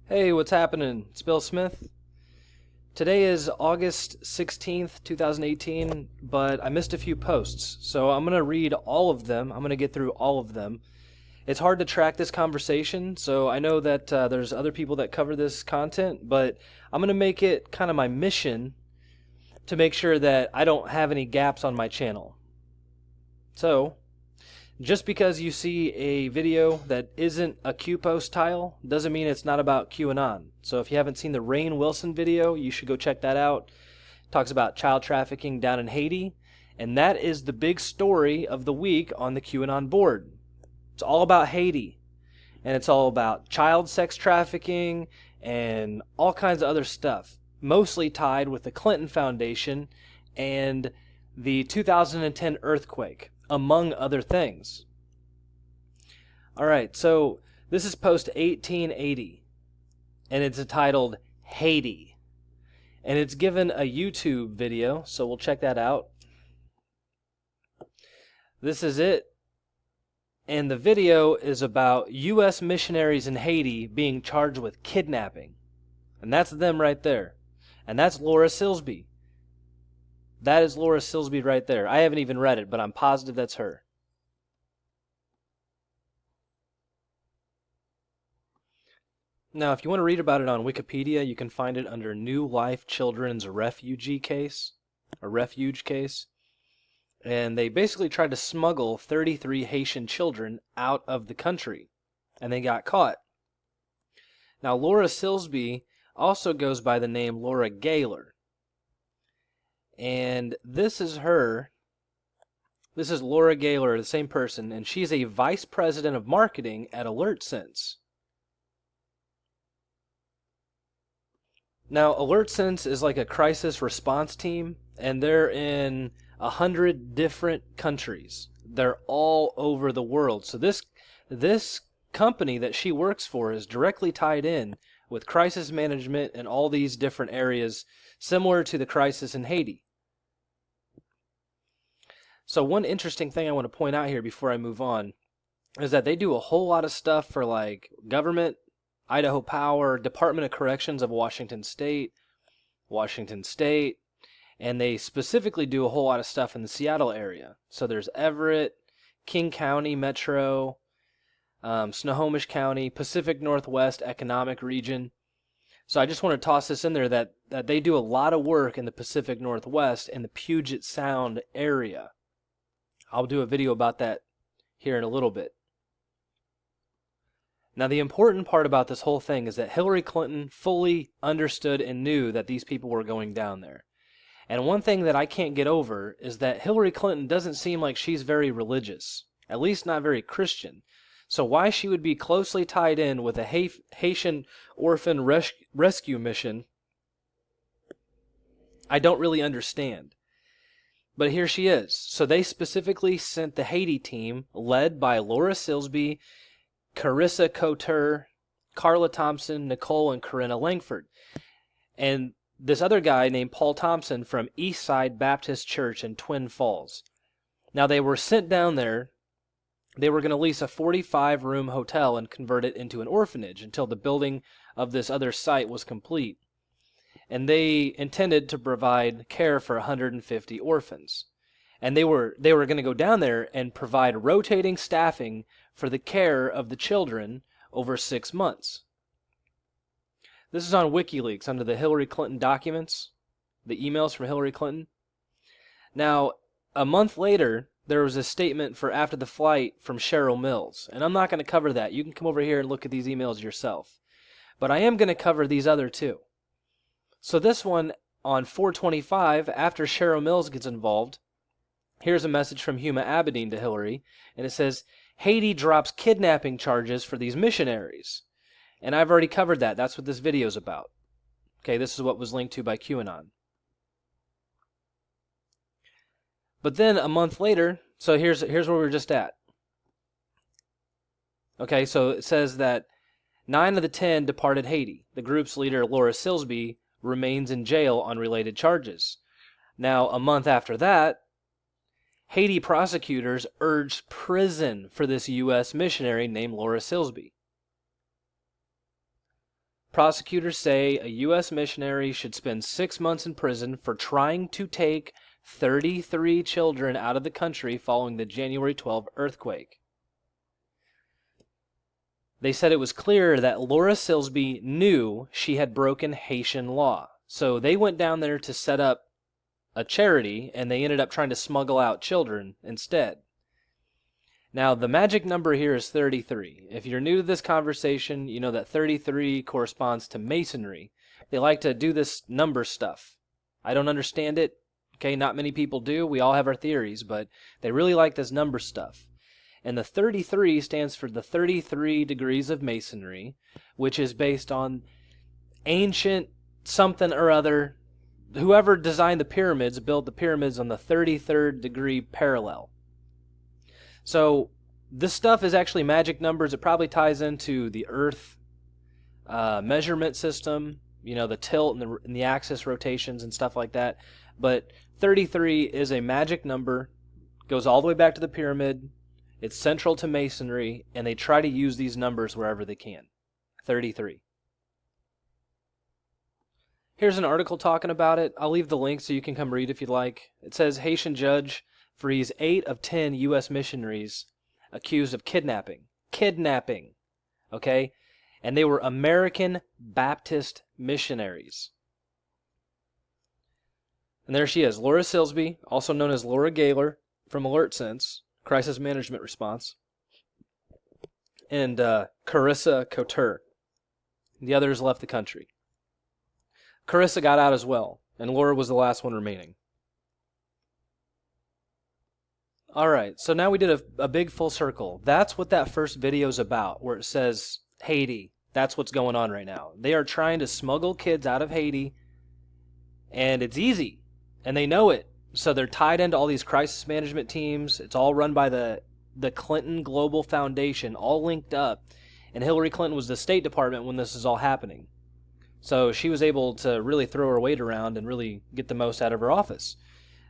Hey, what's happening? It's Bill Smith. Today is August 16th, 2018, but I missed a few posts, so I'm going to read all of them. I'm going to get through all of them. It's hard to track this conversation, so I know that there's other people that cover this content, but I'm going to make it kind of my mission to make sure that I don't have any gaps on my channel. So, just because you see a video that isn't a QPost tile doesn't mean it's not about QAnon. So if you haven't seen the Rainn Wilson video, you should go check that out. It talks about child trafficking down in Haiti, and that is the big story of the week on the QAnon board. It's all about Haiti, and it's all about child sex trafficking and all kinds of other stuff, mostly tied with the Clinton Foundation and the 2010 earthquake, among other things. Alright, so this is post 1880, and it's entitled Haiti. And it's given a YouTube video, so we'll check that out. This is it. And the video is about U.S. missionaries in Haiti being charged with kidnapping. And that's them right there. And that's Laura Silsby. That is Laura Silsby right there. I haven't even read it, but I'm positive that's her. Now, if you want to read about it on Wikipedia, you can find it under New Life Children's Refuge case. And they basically tried to smuggle 33 Haitian children out of the country. And they got caught. Now, Laura Silsby also goes by the name Laura Gayler. And this is her. This is Laura Gayler, the same person, and she's a vice president of marketing at AlertSense. Now, AlertSense is like a crisis response team, and they're in 100 different countries. They're all over the world. So this company that she works for is directly tied in with crisis management in all these different areas, similar to the crisis in Haiti. So one interesting thing I want to point out here before I move on is that they do a whole lot of stuff for like government, Idaho Power, Department of Corrections of Washington State, and they specifically do a whole lot of stuff in the Seattle area. So there's Everett, King County Metro, Snohomish County, Pacific Northwest Economic Region. So I just want to toss this in there that they do a lot of work in the Pacific Northwest and the Puget Sound area. I'll do a video about that here in a little bit. Now, the important part about this whole thing is that Hillary Clinton fully understood and knew that these people were going down there. And one thing that I can't get over is that Hillary Clinton doesn't seem like she's very religious, at least not very Christian. So why she would be closely tied in with a Haitian orphan rescue mission, I don't really understand. But here she is. So they specifically sent the Haiti team, led by Laura Silsby, Carissa Couture, Carla Thompson, Nicole, and Corinna Langford. And this other guy named Paul Thompson from Eastside Baptist Church in Twin Falls. Now they were sent down there. They were going to lease a 45-room hotel and convert it into an orphanage until the building of this other site was complete. And they intended to provide care for 150 orphans. And they were going to go down there and provide rotating staffing for the care of the children over 6 months. This is on WikiLeaks under the Hillary Clinton documents, the emails from Hillary Clinton. Now, a month later, there was a statement for after the flight from Cheryl Mills. And I'm not going to cover that. You can come over here and look at these emails yourself. But I am going to cover these other two. So this one on 4/25, after Cheryl Mills gets involved, here's a message from Huma Abedin to Hillary, and it says, Haiti drops kidnapping charges for these missionaries. And I've already covered that. That's what this video is about. Okay, this is what was linked to by QAnon. But then a month later, so here's where we're just at. Okay, so it says that 9 of the 10 departed Haiti. The group's leader, Laura Silsby, remains in jail on related charges. Now, a month after that, Haiti prosecutors urged prison for this U.S. missionary named Laura Silsby. prosecutors say a U.S. missionary should spend 6 months in prison for trying to take 33 children out of the country following the January 12 earthquake. They said it was clear that Laura Silsby knew she had broken Haitian law. So they went down there to set up a charity, and they ended up trying to smuggle out children instead. Now, the magic number here is 33. If you're new to this conversation, you know that 33 corresponds to Masonry. They like to do this number stuff. I don't understand it. Okay, not many people do. We all have our theories, but they really like this number stuff. And the 33 stands for the 33 degrees of Masonry, which is based on ancient something or other. Whoever designed the pyramids built the pyramids on the 33rd degree parallel. So this stuff is actually magic numbers. It probably ties into the Earth measurement system, the tilt and the axis rotations and stuff like that. But 33 is a magic number, goes all the way back to the pyramid. It's central to Masonry, and they try to use these numbers wherever they can. 33. Here's an article talking about it. I'll leave the link so you can come read if you'd like. It says Haitian judge frees 8 of 10 U.S. missionaries accused of kidnapping. Kidnapping. Okay? And they were American Baptist missionaries. And there she is, Laura Silsby, also known as Laura Gayler from Alert Sense, Crisis Management Response, and Carissa Couture. The others left the country. Carissa got out as well, and Laura was the last one remaining. Alright, so now we did a big full circle. That's what that first video is about, where it says Haiti. That's what's going on right now. They are trying to smuggle kids out of Haiti, and it's easy, and they know it. So they're tied into all these crisis management teams. It's all run by the Clinton Global Foundation, all linked up. And Hillary Clinton was the State Department when this is all happening. So she was able to really throw her weight around and really get the most out of her office.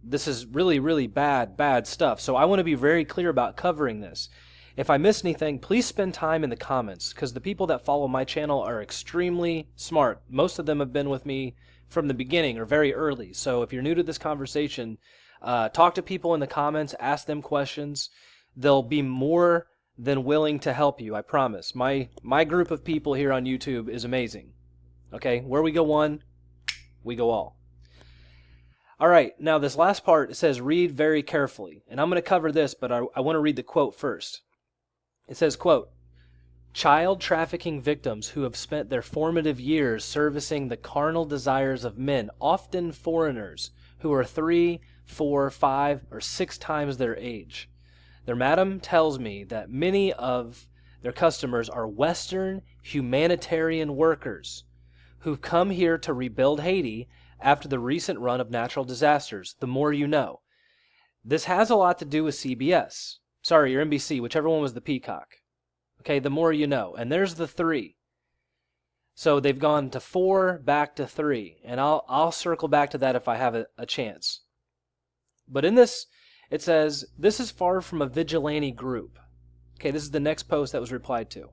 This is really, really bad stuff. So I want to be very clear about covering this. If I miss anything, please spend time in the comments, because the people that follow my channel are extremely smart. Most of them have been with me from the beginning or very early. So if you're new to this conversation, talk to people in the comments, ask them questions. They'll be more than willing to help you, I promise. My group of people here on YouTube is amazing. Okay, where we go one, we go all. All right, now this last part, it says read very carefully. And I'm going to cover this, but I want to read the quote first. It says, quote, child trafficking victims who have spent their formative years servicing the carnal desires of men, often foreigners, who are 3, 4, 5, or 6 times their age. Their madam tells me that many of their customers are Western humanitarian workers who've come here to rebuild Haiti after the recent run of natural disasters. The more you know. This has a lot to do with CBS. Sorry, your NBC, whichever one was the Peacock. Okay, the more you know. And there's the 3. So they've gone to 4, back to 3. And I'll circle back to that if I have a chance. But in this, it says, this is far from a vigilante group. Okay, this is the next post that was replied to.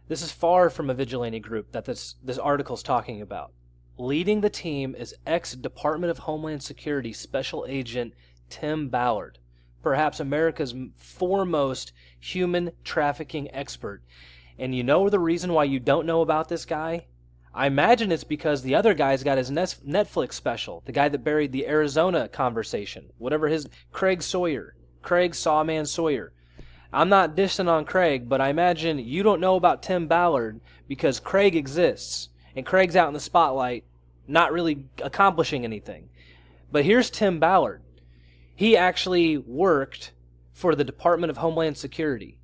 This is far from a vigilante group that this article's talking about. Leading the team is ex-Department of Homeland Security Special Agent Tim Ballard, perhaps America's foremost human trafficking expert. And you know the reason why you don't know about this guy? I imagine it's because the other guy's got his Netflix special, the guy that buried the Arizona conversation, whatever his, Craig Sawman Sawyer. I'm not dissing on Craig, but I imagine you don't know about Tim Ballard because Craig exists, and Craig's out in the spotlight, not really accomplishing anything. But here's Tim Ballard. He actually worked for the Department of Homeland Security.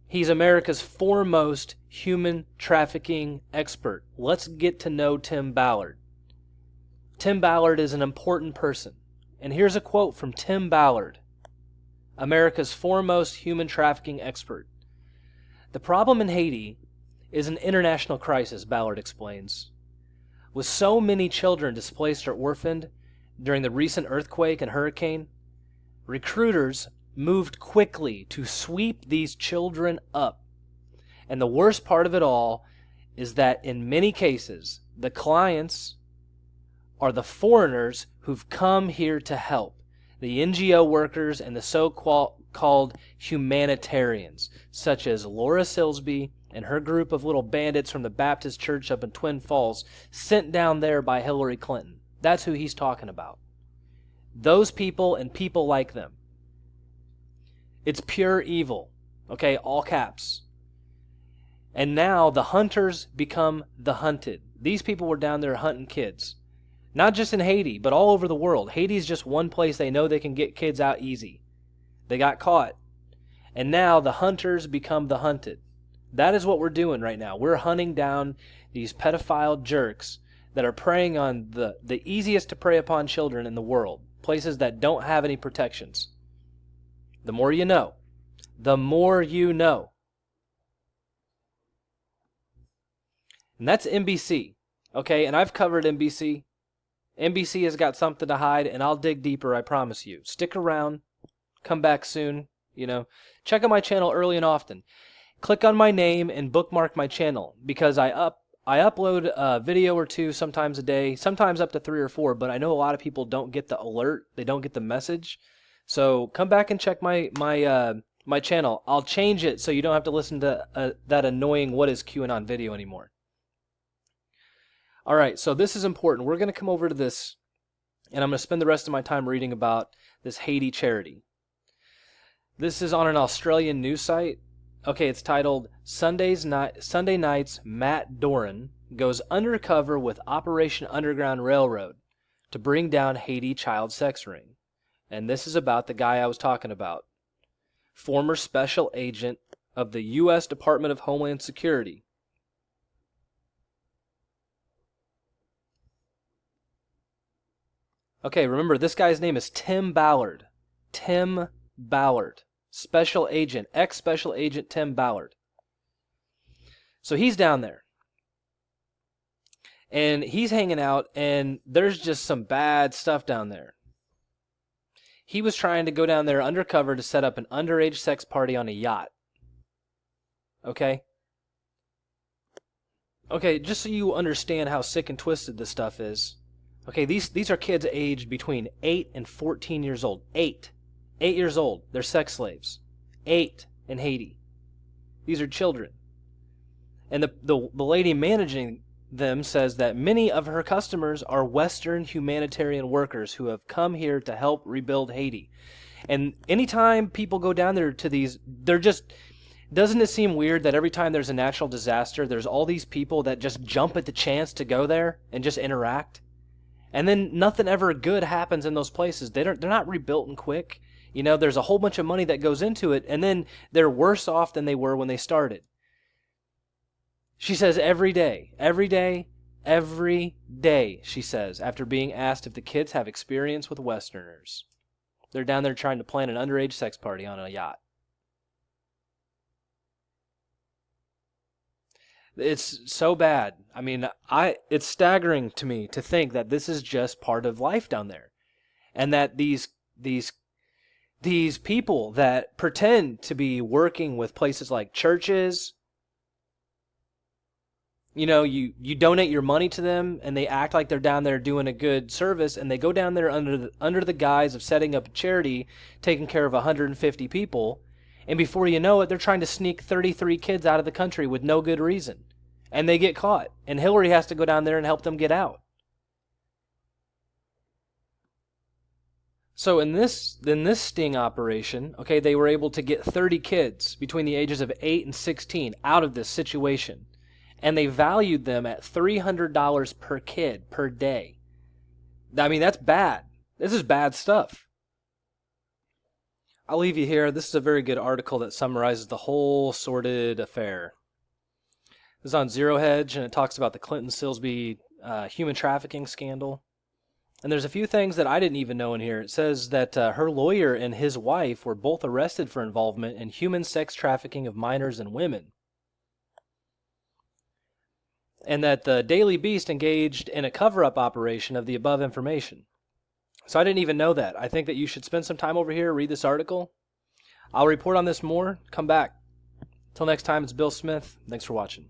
He's America's foremost human trafficking expert. Let's get to know Tim Ballard. Tim Ballard is an important person. And here's a quote from Tim Ballard, America's foremost human trafficking expert. The problem in Haiti is an international crisis, Ballard explains. With so many children displaced or orphaned during the recent earthquake and hurricane, recruiters moved quickly to sweep these children up And the worst part of it all is that in many cases, the clients are the foreigners who've come here to help. The NGO workers and the so-called humanitarians, such as Laura Silsby and her group of little bandits from the Baptist church up in Twin Falls, sent down there by Hillary Clinton. That's who he's talking about. Those people and people like them. It's pure evil. Okay, all caps. And now the hunters become the hunted. These people were down there hunting kids. Not just in Haiti, but all over the world. Haiti's just one place they know they can get kids out easy. They got caught. And now the hunters become the hunted. That is what we're doing right now. We're hunting down these pedophile jerks that are preying on the easiest to prey upon children in the world. Places that don't have any protections. The more you know. The more you know. And that's NBC. Okay, and I've covered NBC. NBC has got something to hide, and I'll dig deeper, I promise you. Stick around. Come back soon. Check out my channel early and often. Click on my name and bookmark my channel, because I upload a video or two sometimes a day, sometimes up to 3 or 4, but I know a lot of people don't get the alert. They don't get the message. So come back and check my channel. I'll change it so you don't have to listen to that annoying "What is QAnon" video anymore. All right, so this is important. We're going to come over to this, and I'm going to spend the rest of my time reading about this Haiti charity. This is on an Australian news site. Okay, it's titled, Sunday Nights Matt Doran Goes Undercover with Operation Underground Railroad to Bring Down Haiti Child Sex Ring. And this is about the guy I was talking about. Former special agent of the U.S. Department of Homeland Security. Okay, remember, this guy's name is Tim Ballard. Tim Ballard. Special agent, ex-special agent Tim Ballard. So he's down there. And he's hanging out, and there's just some bad stuff down there. He was trying to go down there undercover to set up an underage sex party on a yacht. Okay? Okay, just so you understand how sick and twisted this stuff is. Okay, these are kids aged between 8 and 14 years old. 8 years old. They're sex slaves. 8 in Haiti. These are children. And the lady managing them says that many of her customers are Western humanitarian workers who have come here to help rebuild Haiti. And anytime people go down there to these, doesn't it seem weird that every time there's a natural disaster, there's all these people that just jump at the chance to go there and just interact? And then nothing ever good happens in those places. They're not rebuilt and quick. There's a whole bunch of money that goes into it, and then they're worse off than they were when they started. She says every day, she says, after being asked if the kids have experience with Westerners. They're down there trying to plan an underage sex party on a yacht. It's so bad. I mean, it's staggering to me to think that this is just part of life down there. And that these people that pretend to be working with places like churches, you donate your money to them, and they act like they're down there doing a good service, and they go down there under the guise of setting up a charity, taking care of 150 people, and before you know it, they're trying to sneak 33 kids out of the country with no good reason. And they get caught. And Hillary has to go down there and help them get out. So in this sting operation, okay, they were able to get 30 kids between the ages of 8 and 16 out of this situation. And they valued them at $300 per kid per day. I mean, that's bad. This is bad stuff. I'll leave you here. This is a very good article that summarizes the whole sordid affair. This is on Zero Hedge, and it talks about the Clinton-Silsby human trafficking scandal. And there's a few things that I didn't even know in here. It says that her lawyer and his wife were both arrested for involvement in human sex trafficking of minors and women. And that the Daily Beast engaged in a cover-up operation of the above information. So I didn't even know that. I think that you should spend some time over here, read this article. I'll report on this more. Come back. Till next time, it's Bill Smith. Thanks for watching.